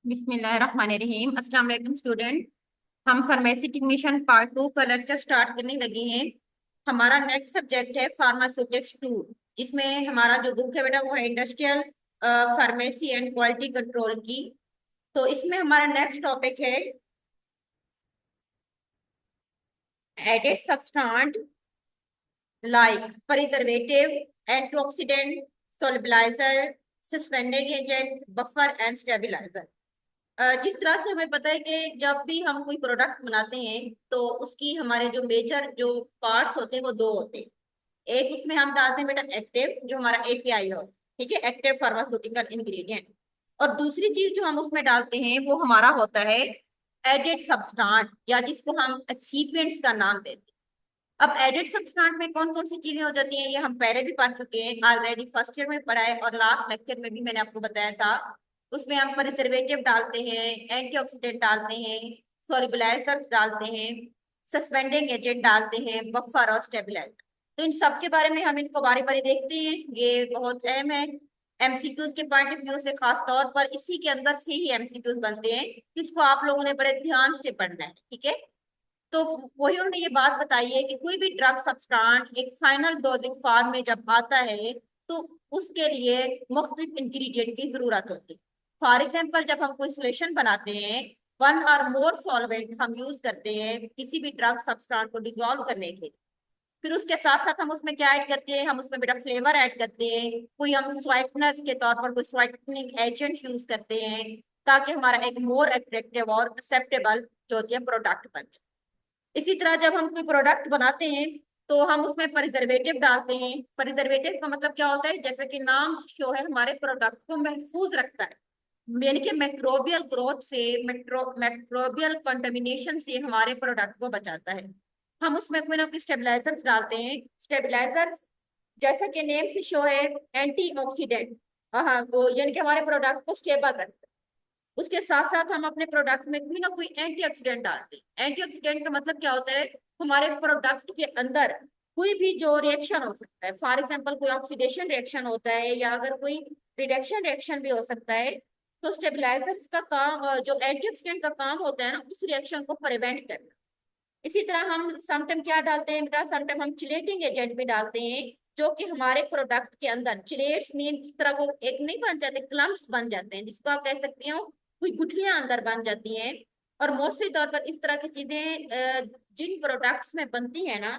बिस्मिल्लाहिर्रहमानिर्रहीम। अस्सलाम वालेकुम स्टूडेंट। हम फार्मेसी टेक्नीशियन पार्ट 2 का लेक्चर स्टार्ट करने लगे हैं। हमारा नेक्स्ट सब्जेक्ट है फार्मास्यूटिक्स 2। इसमें हमारा जो बुक है बेटा वो है industrial pharmacy and quality control की। तो इसमें हमारा नेक्स्ट टॉपिक है added substance like preservative, antioxidant, solubiliser, suspending agent, buffer and stabiliser. जिस तरह से हमें पता है कि जब भी हम कोई प्रोडक्ट बनाते हैं तो उसकी हमारे जो मेजर जो पार्ट्स होते हैं वो दो होते हैं। एक उसमें हम डालते हैं बेटा एक्टिव, जो हमारा एपीआई हो, ठीक है, एक्टिव फार्मास्यूटिकल इंग्रेडिएंट। और दूसरी चीज जो हम उसमें डालते हैं वो हमारा होता है एडेड सब्सटेंट, या जिसको हम एक्सीपिएंट्स का नाम देते हैं। अब एडेड सब्सटेंट में कौन कौन सी चीजें हो जाती हैं ये हम पहले भी पढ़ चुके हैं, ऑलरेडी फर्स्ट ईयर में पढ़ा है और लास्ट लेक्चर में भी मैंने आपको बताया था। उसमें हम प्रिजर्वेटिव डालते हैं, एंटीऑक्सीडेंट डालते हैं, सॉल्युबलाइजर्स डालते हैं, सस्पेंडिंग एजेंट डालते हैं, बफर और स्टेबलाइजर। तो इन सब के बारे में हम इनको बारी बारी देखते हैं। ये बहुत अहम है एमसीक्यूज के पॉइंट ऑफ व्यू से, खास तौर पर इसी के अंदर से ही एमसीक्यूज बनते हैं, जिसको आप लोगों ने बड़े ध्यान से पढ़ना है, ठीक है। तो वही उन्होंने ये बात बताई है कि कोई भी ड्रग सब्सटेंस एक फाइनल डोजिंग फॉर्म में जब आता है तो उसके लिए मुख्तलिफ इंग्रेडिएंट की जरूरत होती है। फॉर एग्जाम्पल, जब हम कोई सोल्यूशन बनाते हैं, वन और मोर सॉल्वेंट हम यूज करते हैं किसी भी ड्रग सब्सटेंस को डिसॉल्व करने के लिए। फिर उसके साथ साथ हम उसमें क्या ऐड करते हैं, हम उसमें बेटा फ्लेवर ऐड करते हैं, कोई हम स्वीटनर्स के तौर पर कोई स्वीटनिंग एजेंट यूज करते हैं, ताकि हमारा एक मोर अट्रैक्टिव और एक्सेप्टेबल जो होती है प्रोडक्ट बन जाए। इसी तरह जब हम कोई प्रोडक्ट बनाते हैं तो हम उसमें प्रिजर्वेटिव डालते हैं। प्रिजर्वेटिव का मतलब क्या होता है, जैसे कि नाम शो है, हमारे प्रोडक्ट को महफूज रखता है, यानी कि मैक्रोबियल ग्रोथ से, मैक्रोबियल कंटामिनेशन से हमारे प्रोडक्ट को बचाता है। हम उसमें कोई ना कोई स्टेबलाइजर्स डालते हैं। स्टेबलाइजर्स जैसा कि नेम से शो है, एंटीऑक्सीडेंट, हाँ वो यानी कि हमारे प्रोडक्ट को स्टेबल रखता है। उसके साथ साथ हम अपने प्रोडक्ट में कोई ना कोई एंटीऑक्सीडेंट डालते हैं। एंटीऑक्सीडेंट का मतलब क्या होता है, हमारे प्रोडक्ट के अंदर कोई भी जो रिएक्शन हो सकता है, फॉर एग्जांपल कोई ऑक्सीडेशन रिएक्शन होता है या अगर कोई रिडक्शन रिएक्शन भी हो सकता है, तो स्टेबलाइजर्स का काम, जो एंटीऑक्सीडेंट का काम होता है ना, उस रिएक्शन को प्रिवेंट करना। इसी तरह हम समटाइम क्या डालते हैं बेटा, समटाइम हम चिलेटिंग एजेंट भी डालते हैं, जो कि हमारे प्रोडक्ट के अंदर, चिलेट्स मीन इस तरह वो एक नहीं बन जाते, क्लम्प्स बन जाते हैं, जिसको आप कह सकते हो कोई गुठलियां अंदर बन जाती हैं। और मोस्टली तौर पर इस तरह की चीजें जिन प्रोडक्ट्स में बनती है ना,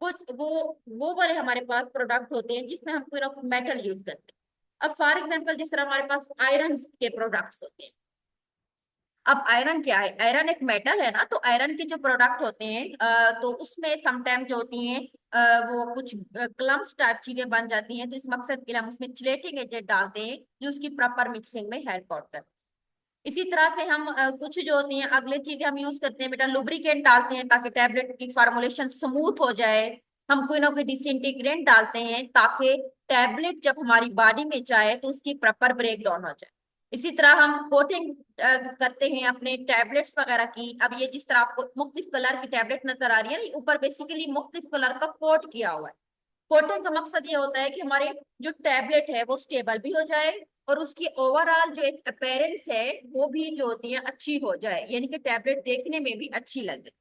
वो वो वो वाले हमारे पास प्रोडक्ट होते हैं जिसमें हम कोई ना कोई मेटल यूज करते हैं। अब फॉर एग्जाम्पल जिस तरह हमारे पास आयरन के प्रोडक्ट्स होते हैं। अब आयरन क्या है, आयरन एक मेटल है ना, तो आयरन के जो प्रोडक्ट होते हैं तो उसमें समटाइम जो होती हैं वो कुछ क्लम्प्स टाइप चीजें बन जाती हैं, तो इस मकसद के लिए हम उसमें चिलेटिंग एजेंट डालते हैं जो उसकी प्रॉपर मिक्सिंग में हेल्प आउट करते हैं। इसी तरह से हम कुछ जो होती हैं अगले चीजें हम यूज करते हैं बेटा, लुब्रिकेंट डालते हैं ताकि टैबलेट की फॉर्मुलेशन स्मूथ हो जाए। हम कोई ना कोई डिसइंटीग्रेंट डालते हैं ताकि टैबलेट जब हमारी बॉडी में जाए तो उसकी प्रॉपर ब्रेक डाउन हो जाए। इसी तरह हम कोटिंग करते हैं अपने टैबलेट्स वगैरह की। अब ये जिस तरह आपको मुख्तलिफ कलर की टैबलेट नजर आ रही है ना, ये ऊपर बेसिकली मुख्तलिफ कलर का कोट किया हुआ है। कोटिंग का मकसद ये होता है कि हमारे जो टैबलेट है वो स्टेबल भी हो जाए और उसकी ओवरऑल जो एक अपीयरेंस है वो भी जो होती है अच्छी हो जाए, यानी कि टैबलेट देखने में भी अच्छी लगे।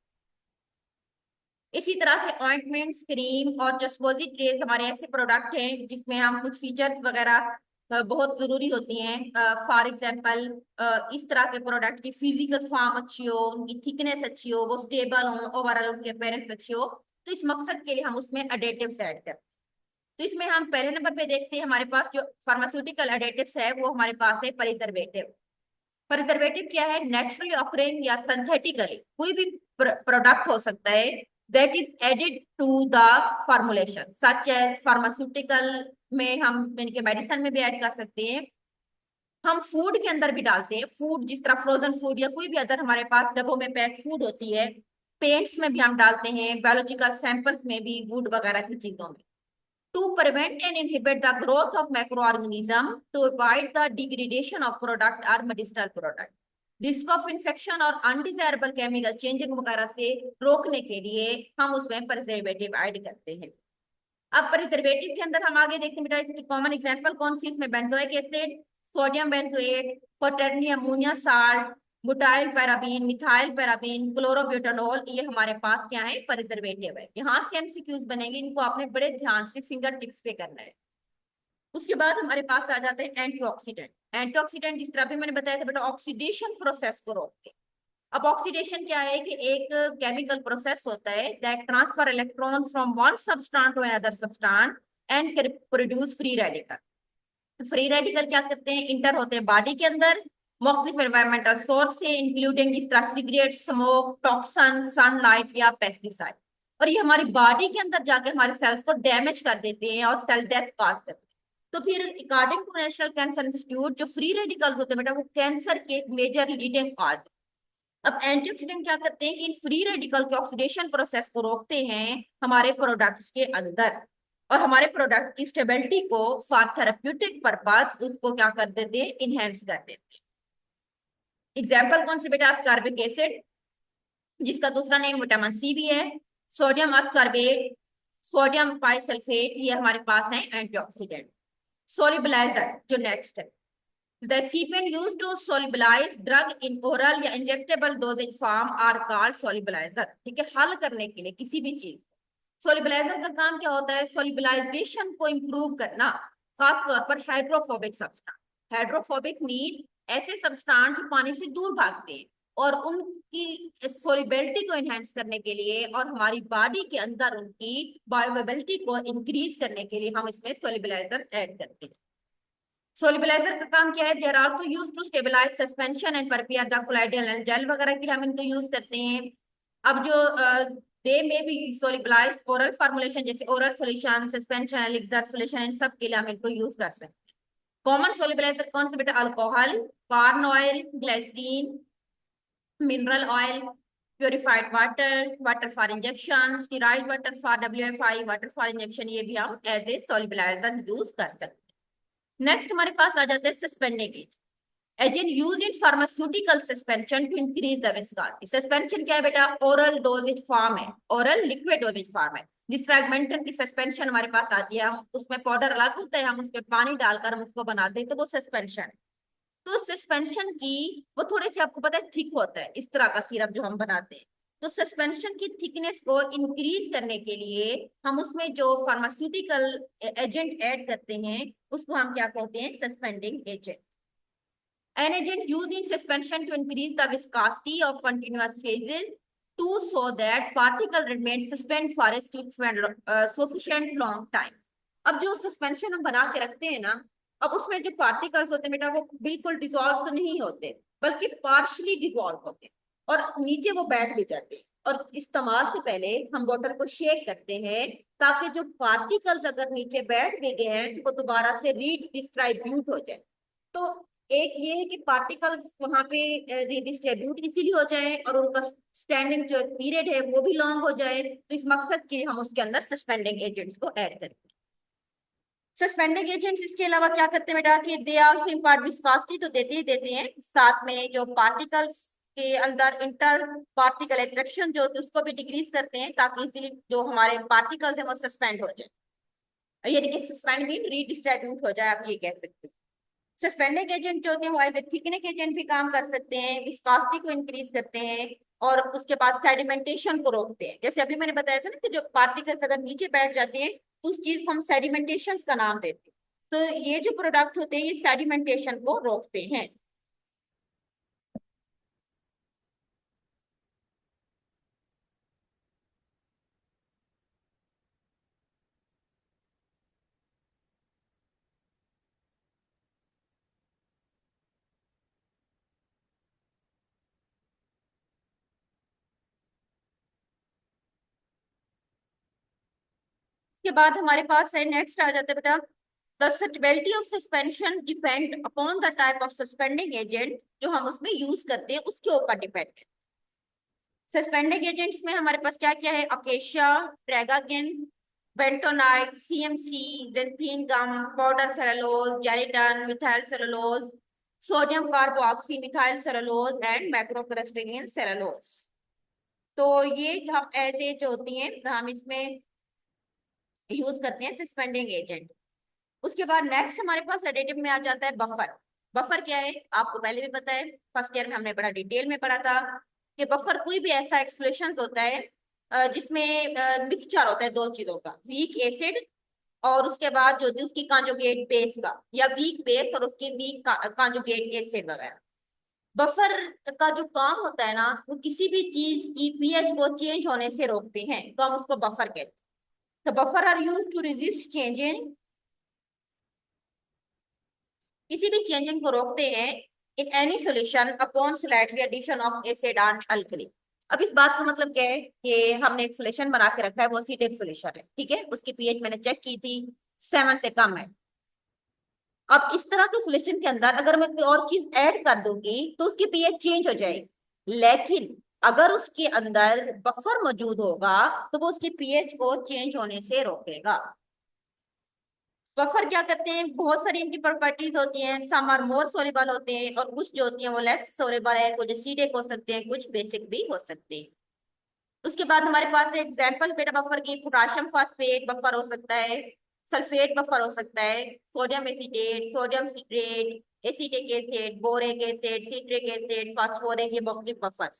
इसी तरह से ऑइंटमेंट्स, क्रीम और जो सपोजिटरीज हमारे ऐसे प्रोडक्ट हैं जिसमें हम कुछ फीचर्स वगैरह बहुत जरूरी होती हैं। फॉर एग्जांपल इस तरह के प्रोडक्ट की फिजिकल फॉर्म अच्छी हो, उनकी थिकनेस अच्छी हो, वो स्टेबल हो, ओवरऑल उनकी अपीयरेंस अच्छी हो, तो इस मकसद के लिए हम उसमें एडेटिव्स ऐड करते हैं। तो इसमें हम पहले नंबर पे देखते हैं, हमारे पास जो फार्मास्यूटिकल एडेटिव्स है वो हमारे पास है प्रिजर्वेटिव। प्रिजर्वेटिव क्या है, नेचुरली ऑकरिंग या सिंथेटिकली कोई भी प्रोडक्ट हो सकता है that is added to the formulation, such as pharmaceutical में हम इनके मेडिसिन में भी ऐड कर सकते हैं। हम फूड के अंदर भी डालते हैं, फूड जिस तरह फ्रोजन फूड या कोई भी अदर हमारे पास डब्बों में पैक फूड होती है, पेंट्स में भी हम डालते हैं, बायोलॉजिकल सैंपल्स में भी, वुड वगैरह की चीजों में। To prevent and inhibit the growth of microorganism, to avoid the degradation of product or medicinal product, risk of infection और अनडिजायरेबल केमिकल चेंजिंग वगैरह से रोकने के लिए हम उसमें प्रिजर्वेटिव ऐड करते हैं। अब प्रिजर्वेटिव के अंदर हम आगे देखते हैं बेटा, इसकी कॉमन एग्जांपल कौन सी, इसमें benzoic acid, sodium benzoate, quaternary ammonium salt, butyl paraben, methyl paraben, chlorobutanol, ये हमारे पास क्या है, प्रिजर्वेटिव है। यहाँ से एमसीक्यूज बनेंगे, इनको आपने बड़े ध्यान से फिंगर टिप्स पे करना है। उसके बाद हमारे पास आ जाते हैं एंटीऑक्सीडेंट। एंटीऑक्सीडेंट जिस तरह भी मैंने बताया था बेटा, ऑक्सीडेशन प्रोसेस को रोकते हैं। अब ऑक्सीडेशन क्या है कि एक केमिकल प्रोसेस होता है that transfer electron from one substance to another substance and produce free radical. Free radical क्या करते हैं, इंटर होते हैं बॉडी के अंदर मुख्तलिफ एनवायरमेंटल सोर्स से, इंक्लूडिंग जिस तरह सिगरेट स्मोक, टॉक्सन, सनलाइट या पेस्टिसाइड। और ये हमारी बॉडी के अंदर जाके हमारे सेल्स को डैमेज कर देते हैं और सेल डेथ कॉज करते हैं। तो फिर according to National Cancer Institute, जो फ्री रेडिकल्स होते हैं बेटा, वो कैंसर के एक मेजर लीडिंग कॉज है। अब एंटीऑक्सीडेंट क्या करते हैं कि इन फ्री रेडिकल के ऑक्सीडेशन प्रोसेस को रोकते हैं हमारे प्रोडक्ट्स के अंदर, और हमारे प्रोडक्ट की स्टेबिलिटी को फॉर थेरेप्यूटिक पर्पस उसको क्या कर देते हैं, इनहेंस कर देते हैं। एग्जाम्पल कौन से बेटा, अस्कॉर्बिक एसिड, जिसका दूसरा नेम विटामिन सी भी है, सोडियम अस्कॉर्बेट, सोडियम पाइसल्फेट, ये हमारे पास है एंटीऑक्सीडेंट। सोलिबलाइजर जो नेक्स्ट है, the excipient used to solubilize drug in oral या injectable dosage form are called solubilizer। ठीक है, हल करने के लिए किसी भी चीज, सोलिबलाइजर का काम क्या होता है, सोलिबलाइजेशन को इंप्रूव करना, खास तौर पर हाइड्रोफोबिक सब्सटेंस। हाइड्रोफोबिक मीन ऐसे सब्सटेंस जो पानी से दूर भागते हैं, और उनकी सोलिबिलिटी को एनहांस करने के लिए और हमारी बॉडी के अंदर उनकी बायोअवेलेबिलिटी को इंक्रीज करने के लिए हम इसमें सोलिबलाइजर ऐड करते हैं। सोलिबलाइजर का काम क्या है, they are also used to stabilize suspension and prepare the colloidal gel वगैरह के लिए हम इनको यूज करते हैं। अब जो दे में भी सोलिबलाइज ओरल फॉर्मुलेशन, जैसे oral solution, suspension, elixir solution, इन सब के लिए हम इनको यूज कर सकते हैं। कॉमन सोलिबलाइजर कौन से बेटा, alcohol, corn oil, glycerin, mineral oil, purified water, water for injection, sterile water for WFI, water for injection, ये भी हम एज ए सोलिबलाइजर यूज कर सकते हैं। नेक्स्ट हमारे पास आ जाता है suspending agent, agent use in pharmaceutical suspension to increase the viscosity. Suspension क्या है बेटा, ओरल डोजेज फॉर्म है, ओरल लिक्विड डोजेज फॉर्म है। जिस फ्रैगमेंटन की सस्पेंशन हमारे पास आती है, हम उसमें पाउडर अलग होता है, हम उसमें पानी डालकर हम उसको बनाते हैं, तो वो सस्पेंशन है। तो सस्पेंशन की वो थोड़े से आपको पता है थिक होता है, इस तरह का सिरप जो हम बनाते हैं। तो सस्पेंशन की थिकनेस को इंक्रीज करने के लिए हम उसमें जो फार्मास्यूटिकल एजेंट ऐड करते हैं, उसको हम क्या कहते हैं, suspending agent. An agent used in suspension to increase the viscosity of continuous phases to so that particle remain suspend for a sufficient long time। अब जो सस्पेंशन हम बना के रखते हैं ना, अब उसमें जो पार्टिकल्स होते हैं बेटा, वो बिल्कुल डिसॉल्व तो नहीं होते, बल्कि पार्शली डिसॉल्व होते हैं, और नीचे वो बैठ भी जाते हैं। और इस्तेमाल से पहले हम बोतल को शेक करते हैं, ताकि जो पार्टिकल्स अगर नीचे बैठ भी गए हैं, तो वो दोबारा से रीडिस्ट्रीब्यूट हो जाए। तो एक ये है कि पार्टिकल्स वहां पे रिडिस्ट्रीब्यूट इसीलिए हो जाए, और उनका स्टैंडिंग जो पीरियड है वो भी लॉन्ग हो जाए। तो इस मकसद के लिए हम उसके अंदर सस्पेंडिंग एजेंट्स को ऐड करते हैं। सस्पेंडिंग एजेंट्स इसके अलावा क्या करते हैं बेटा, कि दे आल्सो इम्पार्ट विस्कोसिटी तो देते ही देते हैं, साथ में जो पार्टिकल्स के अंदर इंटर पार्टिकल अट्रैक्शन जो होती है उसको भी डिक्रीज करते हैं, ताकि इजीली जो हमारे पार्टिकल्स हैं वो सस्पेंड हो जाए, यानी कि सस्पेंड मीन रीडिस्ट्रीब्यूट हो जाए, आप ये कह सकते हैं। सस्पेंडिंग एजेंट जो होते हैं वो एज ए थिकनिंग एजेंट भी काम कर सकते हैं, विस्कोसिटी को इंक्रीज करते हैं, और उसके बाद सेडिमेंटेशन को रोकते हैं। जैसे अभी मैंने बताया था ना कि जो पार्टिकल्स अगर नीचे बैठ जाते हैं, तो उस चीज को हम सेडिमेंटेशन का नाम देते हैं। तो ये जो प्रोडक्ट होते हैं ये सेडिमेंटेशन को रोकते हैं। इसके बाद हमारे पास है, नेक्स्ट आ जाता है बेटा, the stability of suspension depend upon the type of suspending agent जो हम उसमें यूज करते हैं, उसके ऊपर डिपेंड है। सस्पेंडिंग एजेंट्स में हमारे पास क्या क्या है, acacia, tragacanth, bentonite, CMC, xanthan gum, powder cellulose, gelatin, methyl cellulose, sodium carboxy methyl cellulose and microcrystalline cellulose. तो ये हम एज ए जो होती हैं हम इसमें यूज करते हैं सस्पेंडिंग एजेंट। उसके बाद नेक्स्ट हमारे पास एडिटिव में आ जाता है बफर। बफर क्या है आपको पहले भी पता है, फर्स्ट ईयर में हमने बड़ा डिटेल में पढ़ा था कि बफर कोई भी ऐसा एक्सप्रेशन होता है जिसमें मिक्सचर होता है दो चीजों का, वीक एसिड और उसके बाद जो होती है उसकी कॉन्जुगेट बेस का, या वीक बेस और उसकी वीक कॉन्जुगेट एसिड वगैरह। बफर का जो काम होता है ना, वो किसी भी चीज की पीएच को चेंज होने से रोकते हैं, तो हम उसको बफर कहते हैं। तो buffer are use to resist changing, किसी भी चेंजिंग को रोकते हैं in any solution upon slightly addition of acid and alkali. अब इस बात का मतलब क्या है कि हमने एक सॉल्यूशन बना के रखा है, वो एसिडिक सॉल्यूशन है, ठीक है, उसकी पीएच मैंने चेक की थी 7 से कम है। अब इस तरह के सॉल्यूशन के अंदर अगर मैं कोई और चीज ऐड कर दूंगी तो उसकी पीएच चेंज हो जाएगी, लेकिन अगर उसके अंदर बफर मौजूद होगा तो वो उसकी पीएच को चेंज होने से रोकेगा। बफर क्या करते हैं, बहुत सारी इनकी प्रॉपर्टीज होती हैं, सम आर मोर सोलेबल होते हैं और कुछ जो होती हैं वो लेस सोलेबल है, कुछ एसिडिक हो सकते हैं, कुछ बेसिक भी हो सकते हैं। उसके बाद हमारे पास एग्जाम्पल बेटा बफर की, पोटाशियम फास्फेट बफर हो सकता है, सल्फेट बफर हो सकता है, sodium acetate, sodium citrate, acetic acid, boric acid, citric acid, phosphoric, ये मुख्तलिफ बफर।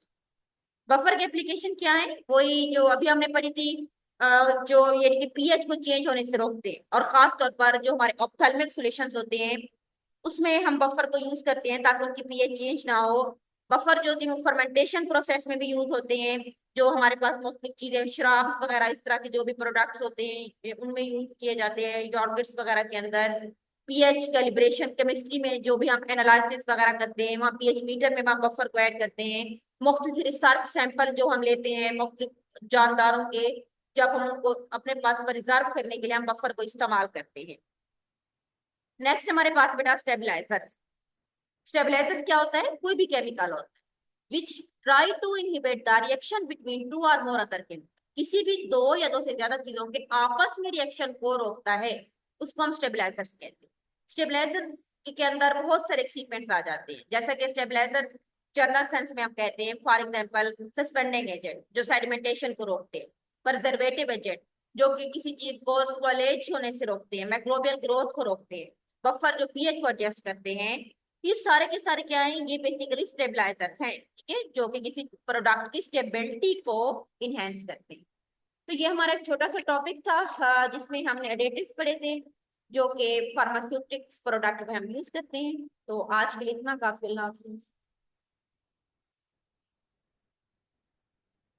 बफर की एप्लीकेशन क्या है, वही जो अभी हमने पढ़ी थी, जो यानी कि पीएच को चेंज होने से रोकते हैं, और खास तौर पर जो हमारे ऑप्थेल्मिक सॉल्यूशंस होते हैं उसमें हम बफर को यूज करते हैं ताकि उनकी पीएच चेंज ना हो। बफर जो होती है वो फर्मेंटेशन प्रोसेस में भी यूज होते हैं, जो हमारे पास मुख्तलिफ चीजें शराब्स वगैरह इस तरह के जो भी प्रोडक्ट्स होते हैं उनमें यूज किए जाते हैं, यॉर्गर्ट्स वगैरह के अंदर। पीएच कैलिब्रेशन केमिस्ट्री में जो भी हम एनालिसिस वगैरह करते हैं वहाँ पीएच मीटर में हम बफर को ऐड करते हैं। मुख्तलिफ रिसर्च सैंपल जो हम लेते हैं मुख्तलिफ जानदारों के, जब हम उनको अपने पास रिजर्व करने के लिए हम बफर को इस्तेमाल करते हैं। नेक्स्ट हमारे पास बेटा स्टेबलाइजर्स। स्टेबलाइजर्स क्या होता है, कोई भी केमिकल होता है which try to inhibit the reaction between two or more other chemical, किसी भी दो या दो से ज्यादा चीजों के आपस में रिएक्शन को रोकता है, उसको हम स्टेबलाइजर्स कहते हैं। स्टेबलाइजर्स के अंदर बहुत सारे सीक्वेंस आ जाते हैं, जैसा कि स्टेबलाइजर जनरल सेंस में हम कहते हैं, फॉर एग्जांपल सस्पेंडिंग एजेंट जो सेडिमेंटेशन को रोकते हैं, प्रिजर्वेटिव एजेंट जो कि किसी चीज को स्पॉलेज होने से रोकते हैं, माइक्रोबियल ग्रोथ को रोकते हैं, बफर जो पीएच को एडजस्ट करते हैं। ये सारे के सारे क्या हैं, ये बेसिकली स्टेबलाइजर्स हैं, ठीक है, जो कि किसी प्रोडक्ट की स्टेबिलिटी को इनहेंस करते हैं। तो ये हमारा एक छोटा सा टॉपिक था जिसमें हमने एडिटिव्स पढ़े थे जो कि फार्मास्यूटिक्स प्रोडक्ट में हम यूज करते हैं। तो आज के लिए इतना काफी, अल्लाह हाफिज़।